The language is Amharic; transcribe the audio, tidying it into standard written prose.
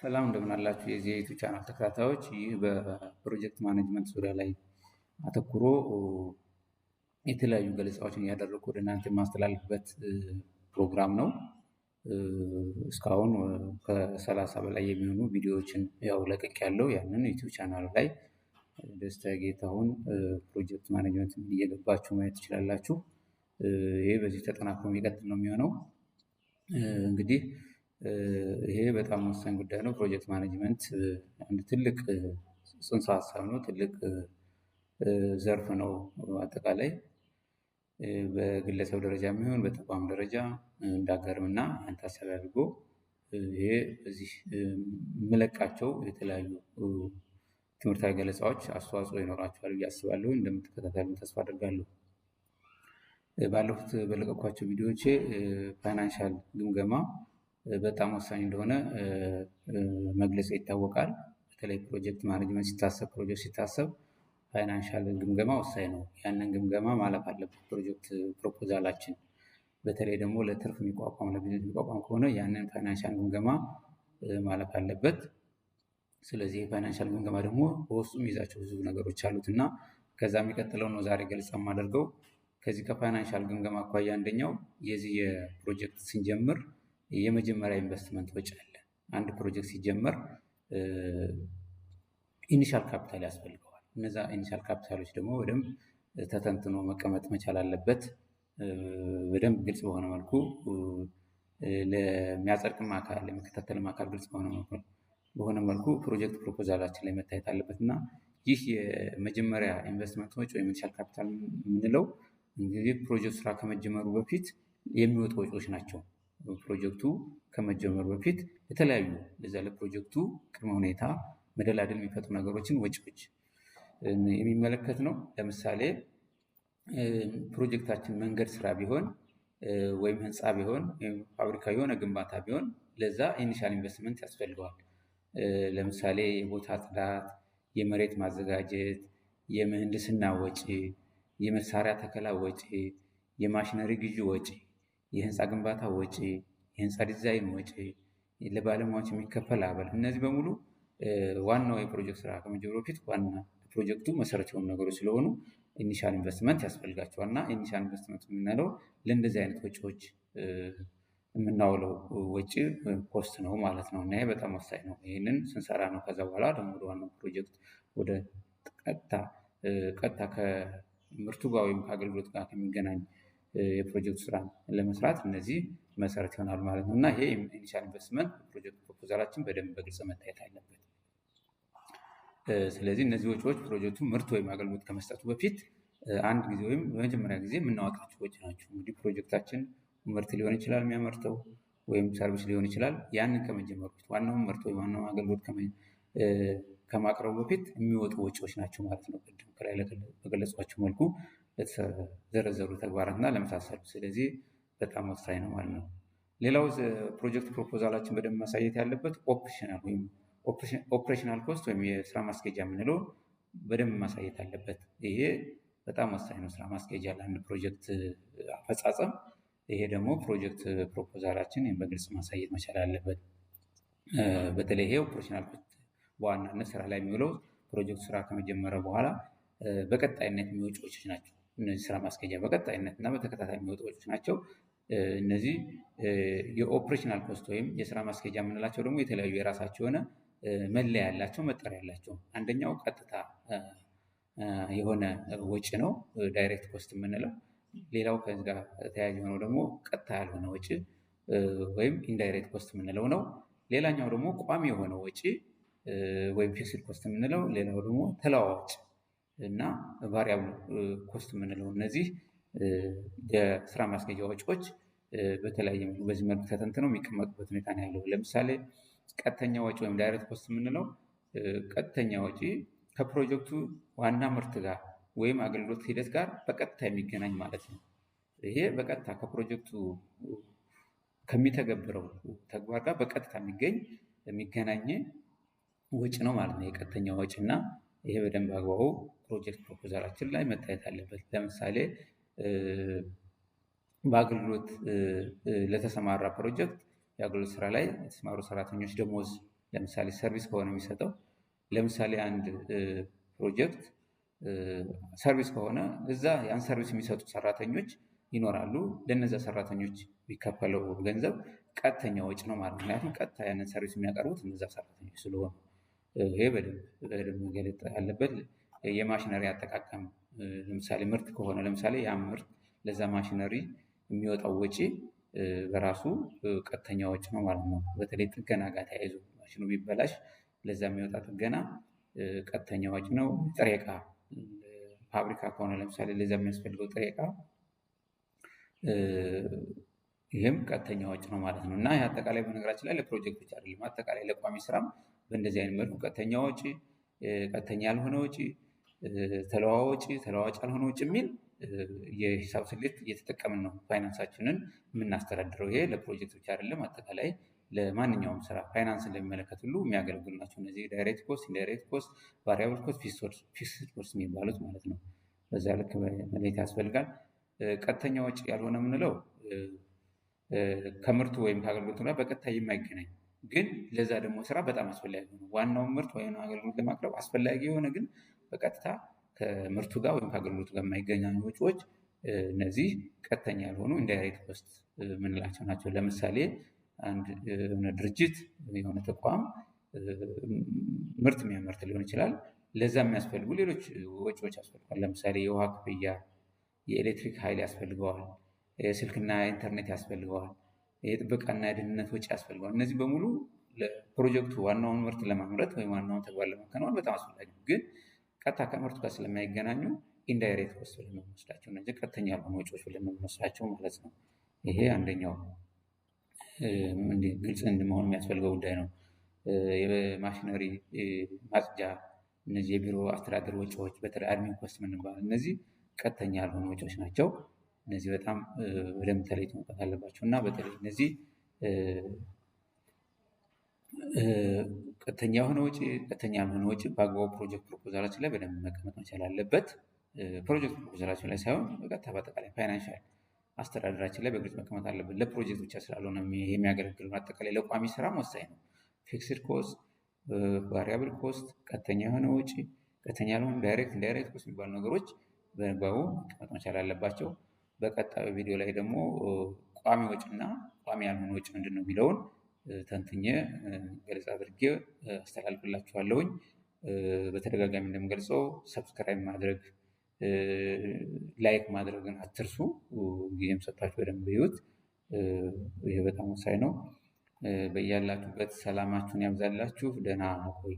ሰላም እንደምን አላችሁ የዚህ የዩቲዩብ ቻናል ተከታታዮች። ይህ በፕሮጀክት ማኔጅመንት ዙሪያ ላይ አተኩሮ የተለያዩ ገለጻዎችን እያደረግኩ ወደ እናንተ የማስተላልፍበት ፕሮግራም ነው። እስካሁን ከ30 በላይ የሚሆኑ ቪዲዮዎችን ለቅቅ ያለው ያንን ዩቲዩብ ቻናል ላይ ደስታ ጌታሁን ፕሮጀክት ማኔጅመንት እየገባችሁ ማየት ትችላላችሁ። ይሄ በዚህ ተጠናክሮ የሚቀጥል ነው የሚሆነው። እንግዲህ ይሄ በጣም ወሳኝ ጉዳይ ነው። ፕሮጀክት ማኔጅመንት አንድ ትልቅ ጽንሰ ሀሳብ ነው፣ ትልቅ ዘርፍ ነው። አጠቃላይ በግለሰብ ደረጃ የሚሆን በተቋም ደረጃ እንዳገርምና ያን ታሳቢ አድርጎ ይሄ በዚህ የምለቃቸው የተለያዩ ትምህርታዊ ገለጻዎች አስተዋጽኦ ይኖራቸዋል ብዬ አስባለሁ። እንደምትከታተሉ ተስፋ አድርጋለሁ። ባለፉት በለቀኳቸው ቪዲዮዎቼ ፋይናንሻል ግምገማ በጣም ወሳኝ እንደሆነ መግለጽ ይታወቃል። በተለይ ፕሮጀክት ማኔጅመንት ሲታሰብ፣ ፕሮጀክት ሲታሰብ ፋይናንሻል ግምገማ ወሳኝ ነው። ያንን ግምገማ ማለፍ አለበት ፕሮጀክት ፕሮፖዛላችን። በተለይ ደግሞ ለትርፍ የሚቋቋም ለቢዝነስ የሚቋቋም ከሆነ ያንን ፋይናንሻል ግምገማ ማለፍ አለበት። ስለዚህ የፋይናንሻል ግምገማ ደግሞ በውስጡ የሚይዛቸው ብዙ ነገሮች አሉት እና ከዛ የሚቀጥለው ነው ዛሬ ገልጻ የማደርገው። ከዚህ ከፋይናንሻል ግምገማ አኳያ አንደኛው የዚህ የፕሮጀክት ስንጀምር የመጀመሪያ ኢንቨስትመንት ወጪ አለ። አንድ ፕሮጀክት ሲጀመር ኢኒሻል ካፒታል ያስፈልገዋል። እነዛ ኢኒሻል ካፒታሎች ደግሞ በደንብ ተተንትኖ መቀመጥ መቻል አለበት። በደንብ ግልጽ በሆነ መልኩ ለሚያጸድቅም አካል ለሚከታተልም አካል ግልጽ በሆነ መልኩ ፕሮጀክት ፕሮፖዛላችን ላይ መታየት አለበት እና ይህ የመጀመሪያ ኢንቨስትመንት ወጪ ወይም ኢኒሻል ካፒታል የምንለው እንግዲህ ፕሮጀክት ስራ ከመጀመሩ በፊት የሚወጡ ወጪዎች ናቸው። ፕሮጀክቱ ከመጀመሩ በፊት የተለያዩ ለዛ ለፕሮጀክቱ ቅድመ ሁኔታ መደላደል የሚፈጥሩ ነገሮችን ወጪዎች የሚመለከት ነው። ለምሳሌ ፕሮጀክታችን መንገድ ስራ ቢሆን ወይም ህንፃ ቢሆን ወይም ፋብሪካ የሆነ ግንባታ ቢሆን ለዛ ኢኒሻል ኢንቨስትመንት ያስፈልገዋል። ለምሳሌ የቦታ ጽዳት፣ የመሬት ማዘጋጀት፣ የምህንድስና ወጪ፣ የመሳሪያ ተከላ ወጪ፣ የማሽነሪ ግዢ ወጪ፣ የህንፃ ግንባታ ወጪ፣ የህንፃ ዲዛይን ወጪ፣ ለባለሙያዎች የሚከፈል አበል፣ እነዚህ በሙሉ ዋናው የፕሮጀክት ስራ ከመጀመሩ በፊት ዋና ፕሮጀክቱ መሰረት የሆኑ ነገሮች ስለሆኑ ኢኒሻል ኢንቨስትመንት ያስፈልጋቸዋል እና ኢኒሻል ኢንቨስትመንት የምንለው ለእንደዚህ አይነት ወጪዎች የምናውለው ወጪ ኮስት ነው ማለት ነው እና ይሄ በጣም ወሳኝ ነው። ይህንን ስንሰራ ነው ከዛ በኋላ ደግሞ ወደ ዋናው ፕሮጀክት ወደ ቀጥታ ከምርቱ ጋር ወይም ከአገልግሎት ጋር ከሚገናኝ የፕሮጀክት ስራ ለመስራት እነዚህ መሰረት ይሆናል ማለት ነው እና ይሄ ኢኒሻል ኢንቨስትመንት ፕሮጀክት ፕሮፖዛላችን በደንብ በግልጽ መታየት አለበት። ስለዚህ እነዚህ ወጪዎች ፕሮጀክቱ ምርት ወይም አገልግሎት ከመስጠቱ በፊት አንድ ጊዜ ወይም በመጀመሪያ ጊዜ የምናወጣቸው ወጪ ናቸው። እንግዲህ ፕሮጀክታችን ምርት ሊሆን ይችላል የሚያመርተው ወይም ሰርቪስ ሊሆን ይችላል። ያንን ከመጀመሩ በፊት ዋናውን ምርት ወይም ዋናውን አገልግሎት ከማቅረቡ በፊት የሚወጡ ወጪዎች ናቸው ማለት ነው። ቅድም ከላይ በገለጿቸው መልኩ ለተዘረዘሩ ተግባራትና ለመሳሰሉ። ስለዚህ በጣም ወሳኝ ነው ማለት ነው። ሌላው ፕሮጀክት ፕሮፖዛላችን በደንብ ማሳየት ያለበት ኦፕሽናል ወይም ኦፕሬሽናል ኮስት ወይም የስራ ማስኬጃ የምንለው በደንብ ማሳየት አለበት። ይሄ በጣም ወሳኝ ነው፣ ስራ ማስኬጃ ለአንድ ፕሮጀክት አፈጻጸም። ይሄ ደግሞ ፕሮጀክት ፕሮፖዛላችን በግልጽ ማሳየት መቻል አለበት። በተለይ ይሄ ኦፕሬሽናል ኮስት በዋናነት ስራ ላይ የሚውለው ፕሮጀክት ስራ ከመጀመረ በኋላ በቀጣይነት የሚወጡ ወጪዎች ናቸው። እነዚህ ስራ ማስኬጃ በቀጣይነት እና በተከታታይ የሚወጡ ወጪዎች ናቸው። እነዚህ የኦፕሬሽናል ኮስት ወይም የስራ ማስኬጃ የምንላቸው ደግሞ የተለያዩ የራሳቸው የሆነ መለያ ያላቸው መጠሪያ ያላቸው፣ አንደኛው ቀጥታ የሆነ ወጪ ነው ዳይሬክት ኮስት የምንለው። ሌላው ከዚህ ጋር ተያያዥ የሆነው ደግሞ ቀጥታ ያልሆነ ወጪ ወይም ኢንዳይሬክት ኮስት የምንለው ነው። ሌላኛው ደግሞ ቋሚ የሆነ ወጪ ወይም ፊክስድ ኮስት የምንለው፣ ሌላው ደግሞ ተለዋዋጭ እና ቫሪያብል ኮስት የምንለው። እነዚህ የስራ ማስኬጃ ወጪዎች በተለያየ መልኩ በዚህ መልኩ ተተንትነው የሚቀመጡበት ሁኔታ ነው ያለው። ለምሳሌ ቀጥተኛ ወጪ ወይም ዳይሬክት ኮስት የምንለው ቀጥተኛ ወጪ ከፕሮጀክቱ ዋና ምርት ጋር ወይም አገልግሎት ሂደት ጋር በቀጥታ የሚገናኝ ማለት ነው። ይሄ በቀጥታ ከፕሮጀክቱ ከሚተገብረው ተግባር ጋር በቀጥታ የሚገናኝ ወጪ ነው ማለት ነው የቀጥተኛ ወጪ እና ይሄ በደንብ አግባቡ ፕሮጀክት ፕሮፖዛላችን ላይ መታየት አለበት። ለምሳሌ በአገልግሎት ለተሰማራ ፕሮጀክት የአገልግሎት ስራ ላይ የተሰማሩ ሰራተኞች ደሞዝ ለምሳሌ ሰርቪስ ከሆነ የሚሰጠው ለምሳሌ አንድ ፕሮጀክት ሰርቪስ ከሆነ እዛ ያን ሰርቪስ የሚሰጡ ሰራተኞች ይኖራሉ። ለነዛ ሰራተኞች የሚከፈለው ገንዘብ ቀጥተኛ ወጪ ነው ማለት ነው። ምክንያቱም ቀጥታ ያንን ሰርቪስ የሚያቀርቡት እነዛ ሰራተኞች ስለሆኑ ይሄ በደንብ መገለጥ ያለበት። የማሽነሪ አጠቃቀም ለምሳሌ ምርት ከሆነ ለምሳሌ ያ ምርት ለዛ ማሽነሪ የሚወጣው ወጪ በራሱ ቀጥተኛ ወጪ ነው ማለት ነው። በተለይ ጥገና ጋር ተያይዞ ማሽኑ ቢበላሽ ለዛ የሚወጣ ጥገና ቀጥተኛ ወጪ ነው። ጥሬ ዕቃ ፋብሪካ ከሆነ ለምሳሌ ለዛ የሚያስፈልገው ጥሬ ዕቃ ይህም ቀጥተኛ ወጪ ነው ማለት ነው። እና ይህ አጠቃላይ በነገራችን ላይ ለፕሮጀክቶች አይደለም፣ አጠቃላይ ለቋሚ ስራም በእንደዚህ አይነት መልኩ ቀጥተኛ ወጪ፣ ቀጥተኛ ያልሆነ ወጪ፣ ተለዋዋጭ ያልሆነ ወጪ የሚል የሂሳብ ስሌት እየተጠቀምን ነው ፋይናንሳችንን የምናስተዳድረው። ይሄ ለፕሮጀክቶች አይደለም፣ አጠቃላይ ለማንኛውም ስራ ፋይናንስን ለሚመለከት ሁሉ የሚያገለግሉ ናቸው። እነዚህ ዳይሬክት ኮስት፣ ኢንዳይሬክት ኮስት፣ ቫሪያብል ኮስት፣ ፊክስድ ኮስት የሚባሉት ማለት ነው። በዛ ልክ መለየት ያስፈልጋል። ቀጥተኛ ወጪ ያልሆነ የምንለው ከምርቱ ወይም ከአገልግሎቱ ጋር በቀጥታ የማይገናኝ ግን ለዛ ደግሞ ስራ በጣም አስፈላጊ ነው። ዋናውን ምርት ወይም አገልግሎት ለማቅረብ አስፈላጊ የሆነ ግን በቀጥታ ከምርቱ ጋር ወይም ከአገልግሎቱ ጋር የማይገናኙ ወጪዎች እነዚህ ቀጥተኛ ያልሆኑ ኢንዳይሬክት ኮስት የምንላቸው ናቸው። ለምሳሌ አንድ ድርጅት የሆነ ተቋም ምርት የሚያመርት ሊሆን ይችላል። ለዛ የሚያስፈልጉ ሌሎች ወጪዎች ያስፈልጋል። ለምሳሌ የውሃ ክፍያ፣ የኤሌክትሪክ ኃይል ያስፈልገዋል፣ የስልክና ኢንተርኔት ያስፈልገዋል፣ የጥበቃና የደህንነት ወጪ ያስፈልገዋል። እነዚህ በሙሉ ለፕሮጀክቱ ዋናውን ምርት ለማምረት ወይም ዋናውን ተግባር ለማከናወን በጣም አስፈላጊ ነው። ግን ቀጥታ ከምርቱ ጋር ስለማይገናኙ ኢንዳይሬክት ኮስት ብለን ነው የምንወስዳቸው። እነዚህ ቀጥተኛ ያልሆኑ ወጪዎች ብለን ነው የምንወስዳቸው ማለት ነው። ይሄ አንደኛው ግልጽ እንድመሆን የሚያስፈልገው ጉዳይ ነው። የማሽነሪ ማጽጃ፣ እነዚህ የቢሮ አስተዳደር ወጪዎች፣ በተለይ አድሚን ኮስት የምንባል እነዚህ ቀጥተኛ ያልሆኑ ወጪዎች ናቸው። እነዚህ በጣም በደንብ ተለይቶ መውጣት አለባቸው እና በተለይ እነዚህ ቀጥተኛ የሆነ ወጪ፣ ቀጥተኛ ያልሆነ ወጪ በአግባቡ ፕሮጀክት ፕሮፖዛላችን ላይ በደንብ መቀመጥ መቻል አለበት። ፕሮጀክት ፕሮፖዛላችን ላይ ሳይሆን በቀጥታ በአጠቃላይ ፋይናንሻል አስተዳደራችን ላይ በግልጽ መቀመጥ አለበት። ለፕሮጀክት ብቻ ስላልሆነ የሚያገለግል አጠቃላይ ለቋሚ ስራም ወሳኝ ነው። ፊክስድ ኮስት፣ ቫሪያብል ኮስት፣ ቀጥተኛ የሆነ ወጪ፣ ቀጥተኛ ያልሆነ ዳይሬክት፣ ኢንዳይሬክት ኮስት የሚባሉ ነገሮች በአግባቡ መቀመጥ መቻል አለባቸው። በቀጣዩ ቪዲዮ ላይ ደግሞ ቋሚ ወጪና ቋሚ ያልሆነ ወጪ ምንድን ነው የሚለውን ተንትኜ ገለጻ አድርጌ አስተላልፍላችኋለሁኝ። በተደጋጋሚ እንደምገልጸው ሰብስክራይብ ማድረግ፣ ላይክ ማድረግን አትርሱ። ጊዜም ሰጣችሁ በደንብ ይዩት። ይህ በጣም ወሳኝ ነው። በያላችሁበት ሰላማችሁን ያብዛላችሁ። ደህና ቆዩ።